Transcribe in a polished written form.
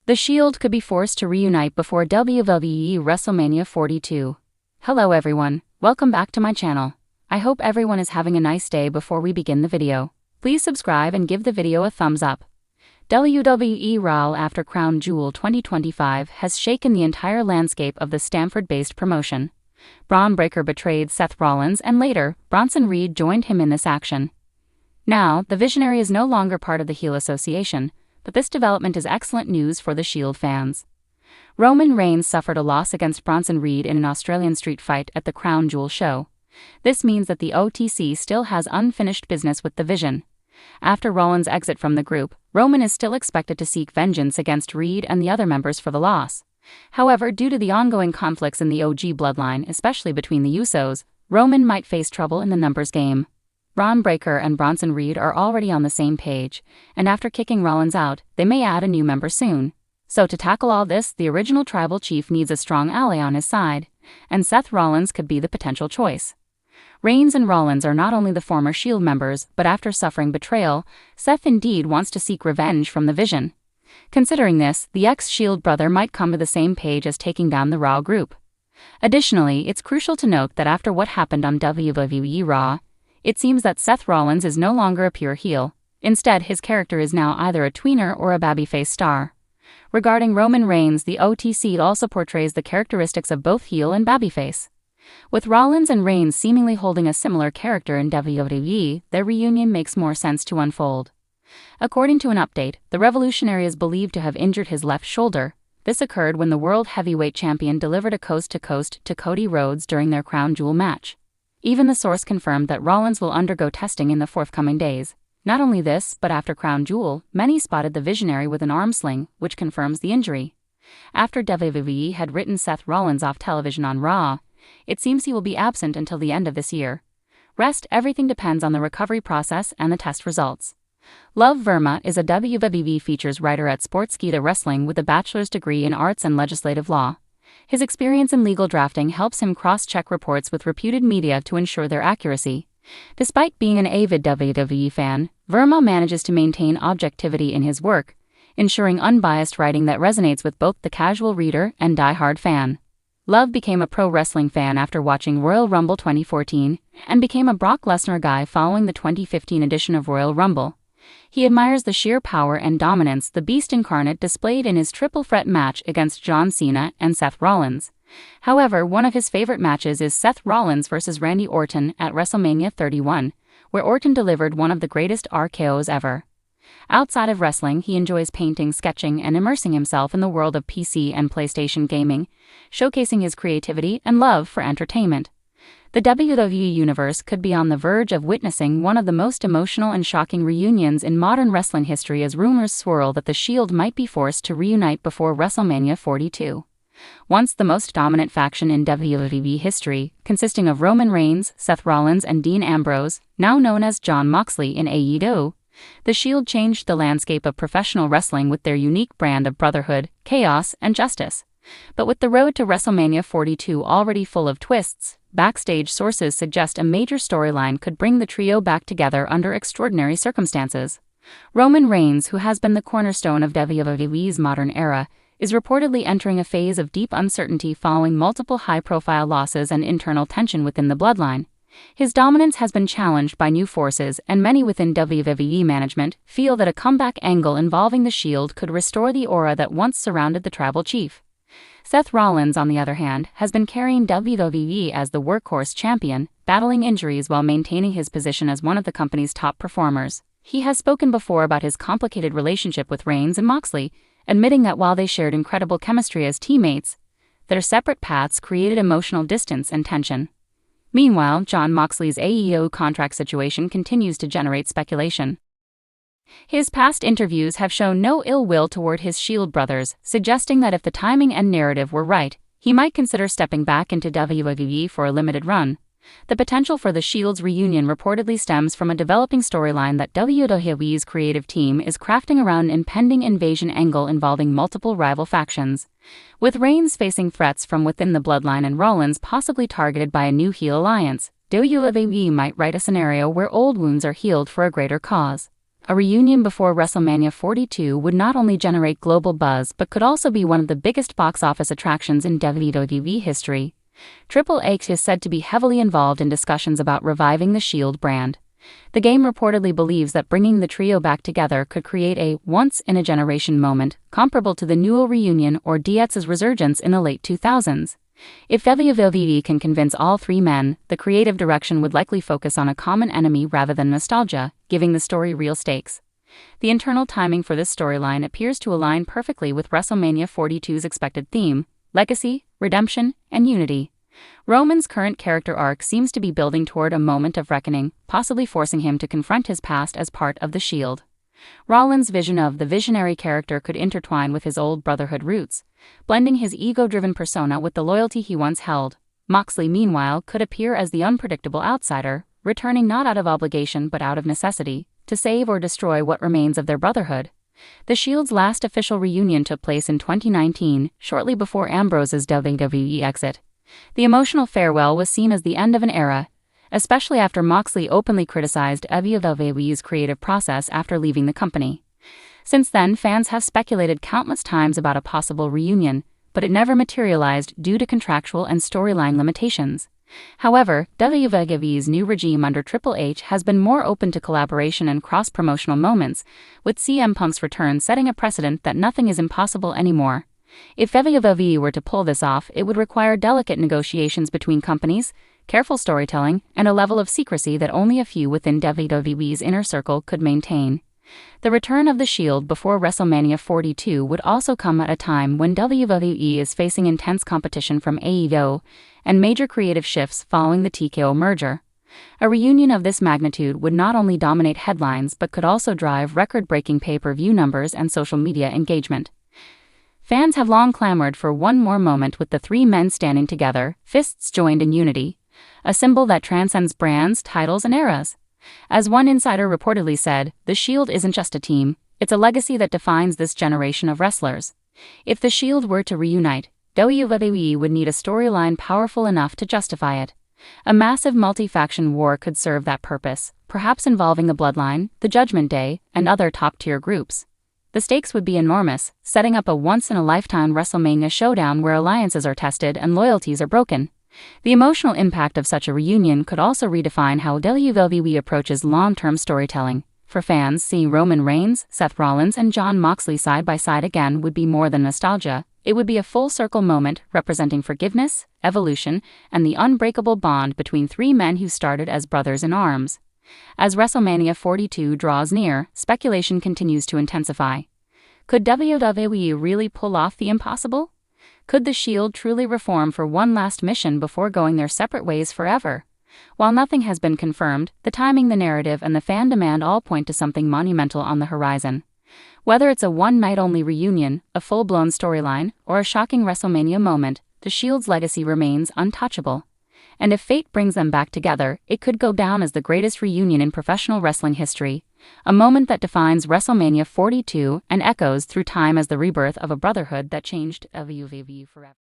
The Shield could be forced to reunite before WWE WrestleMania 42. Hello everyone, welcome back to my channel. I hope everyone is having a nice day. Before we begin the video, please subscribe and give the video a thumbs up. WWE Raw after Crown Jewel 2025 has shaken the entire landscape of the Stamford-based promotion. Braun Breaker betrayed Seth Rollins and later, Bronson Reed joined him in this action. Now, the Visionary is no longer part of the heel association, but this development is excellent news for the Shield fans. Roman Reigns suffered a loss against Bronson Reed in an Australian street fight at the Crown Jewel show. This means that the OTC still has unfinished business with the Vision. After Rollins' exit from the group, Roman is still expected to seek vengeance against Reed and the other members for the loss. However, due to the ongoing conflicts in the OG bloodline, especially between the Usos, Roman might face trouble in the numbers game. Braun Breaker and Bronson Reed are already on the same page, and after kicking Rollins out, they may add a new member soon. So to tackle all this, the original tribal chief needs a strong ally on his side, and Seth Rollins could be the potential choice. Reigns and Rollins are not only the former Shield members, but after suffering betrayal, Seth indeed wants to seek revenge from the Vision. Considering this, the ex-Shield brother might come to the same page as taking down the Raw group. Additionally, it's crucial to note that after what happened on WWE Raw, it seems that Seth Rollins is no longer a pure heel. Instead, his character is now either a tweener or a babyface star. Regarding Roman Reigns, the OTC also portrays the characteristics of both heel and babyface. With Rollins and Reigns seemingly holding a similar character in WWE, their reunion makes more sense to unfold. According to an update, the Revolutionary is believed to have injured his left shoulder. This occurred when the World Heavyweight Champion delivered a coast-to-coast to Cody Rhodes during their Crown Jewel match. Even the source confirmed that Rollins will undergo testing in the forthcoming days. Not only this, but after Crown Jewel, many spotted the Visionary with an arm sling, which confirms the injury. After WWE had written Seth Rollins off television on Raw, it seems he will be absent until the end of this year. Everything depends on the recovery process and the test results. Love Verma is a WWE features writer at Sportskeeda Wrestling with a bachelor's degree in arts and legislative law. His experience in legal drafting helps him cross-check reports with reputed media to ensure their accuracy. Despite being an avid WWE fan, Verma manages to maintain objectivity in his work, ensuring unbiased writing that resonates with both the casual reader and die-hard fan. Love became a pro wrestling fan after watching Royal Rumble 2014, and became a Brock Lesnar guy following the 2015 edition of Royal Rumble. He admires the sheer power and dominance the Beast incarnate displayed in his triple threat match against John Cena and Seth Rollins. However, one of his favorite matches is Seth Rollins vs. Randy Orton at WrestleMania 31, where Orton delivered one of the greatest RKOs ever. Outside of wrestling, he enjoys painting, sketching, and immersing himself in the world of PC and PlayStation gaming, showcasing his creativity and love for entertainment. The WWE Universe could be on the verge of witnessing one of the most emotional and shocking reunions in modern wrestling history as rumors swirl that the Shield might be forced to reunite before WrestleMania 42. Once the most dominant faction in WWE history, consisting of Roman Reigns, Seth Rollins, and Dean Ambrose, now known as Jon Moxley in AEW, the Shield changed the landscape of professional wrestling with their unique brand of brotherhood, chaos, and justice. But with the road to WrestleMania 42 already full of twists, backstage sources suggest a major storyline could bring the trio back together under extraordinary circumstances. Roman Reigns, who has been the cornerstone of WWE's modern era, is reportedly entering a phase of deep uncertainty following multiple high-profile losses and internal tension within the bloodline. His dominance has been challenged by new forces, and many within WWE management feel that a comeback angle involving the Shield could restore the aura that once surrounded the tribal chief. Seth Rollins, on the other hand, has been carrying WWE as the workhorse champion, battling injuries while maintaining his position as one of the company's top performers. He has spoken before about his complicated relationship with Reigns and Moxley, admitting that while they shared incredible chemistry as teammates, their separate paths created emotional distance and tension. Meanwhile, Jon Moxley's AEW contract situation continues to generate speculation. His past interviews have shown no ill will toward his Shield brothers, suggesting that if the timing and narrative were right, he might consider stepping back into WWE for a limited run. The potential for the Shield's reunion reportedly stems from a developing storyline that WWE's creative team is crafting around an impending invasion angle involving multiple rival factions. With Reigns facing threats from within the bloodline and Rollins possibly targeted by a new heel alliance, WWE might write a scenario where old wounds are healed for a greater cause. A reunion before WrestleMania 42 would not only generate global buzz but could also be one of the biggest box office attractions in WWE history. Triple H is said to be heavily involved in discussions about reviving the Shield brand. The game reportedly believes that bringing the trio back together could create a once-in-a-generation moment, comparable to the Newell reunion or DX's resurgence in the late 2000s. If WWE can convince all three men, the creative direction would likely focus on a common enemy rather than nostalgia, giving the story real stakes. The internal timing for this storyline appears to align perfectly with WrestleMania 42's expected theme: legacy, redemption, and unity. Roman's current character arc seems to be building toward a moment of reckoning, possibly forcing him to confront his past as part of the Shield. Rollins' vision of the visionary character could intertwine with his old Brotherhood roots, blending his ego-driven persona with the loyalty he once held. Moxley, meanwhile, could appear as the unpredictable outsider, returning not out of obligation but out of necessity, to save or destroy what remains of their Brotherhood. The Shield's last official reunion took place in 2019, shortly before Ambrose's WWE exit. The emotional farewell was seen as the end of an era, especially after Moxley openly criticized WWE's creative process after leaving the company. Since then, fans have speculated countless times about a possible reunion, but it never materialized due to contractual and storyline limitations. However, WWE's new regime under Triple H has been more open to collaboration and cross-promotional moments, with CM Punk's return setting a precedent that nothing is impossible anymore. If WWE were to pull this off, it would require delicate negotiations between companies, careful storytelling, and a level of secrecy that only a few within WWE's inner circle could maintain. The return of the Shield before WrestleMania 42 would also come at a time when WWE is facing intense competition from AEW and major creative shifts following the TKO merger. A reunion of this magnitude would not only dominate headlines but could also drive record-breaking pay-per-view numbers and social media engagement. Fans have long clamored for one more moment with the three men standing together, fists joined in unity, a symbol that transcends brands, titles, and eras. As one insider reportedly said, the Shield isn't just a team, it's a legacy that defines this generation of wrestlers. If the Shield were to reunite, WWE would need a storyline powerful enough to justify it. A massive multi-faction war could serve that purpose, perhaps involving the Bloodline, the Judgment Day, and other top-tier groups. The stakes would be enormous, setting up a once-in-a-lifetime WrestleMania showdown where alliances are tested and loyalties are broken. The emotional impact of such a reunion could also redefine how WWE approaches long-term storytelling. For fans, seeing Roman Reigns, Seth Rollins, and Jon Moxley side by side again would be more than nostalgia. It would be a full-circle moment representing forgiveness, evolution, and the unbreakable bond between three men who started as brothers in arms. As WrestleMania 42 draws near, speculation continues to intensify. Could WWE really pull off the impossible? Could the Shield truly reform for one last mission before going their separate ways forever? While nothing has been confirmed, the timing, the narrative, and the fan demand all point to something monumental on the horizon. Whether it's a one-night-only reunion, a full-blown storyline, or a shocking WrestleMania moment, the Shield's legacy remains untouchable. And if fate brings them back together, it could go down as the greatest reunion in professional wrestling history, a moment that defines WrestleMania 42 and echoes through time as the rebirth of a brotherhood that changed WWE forever.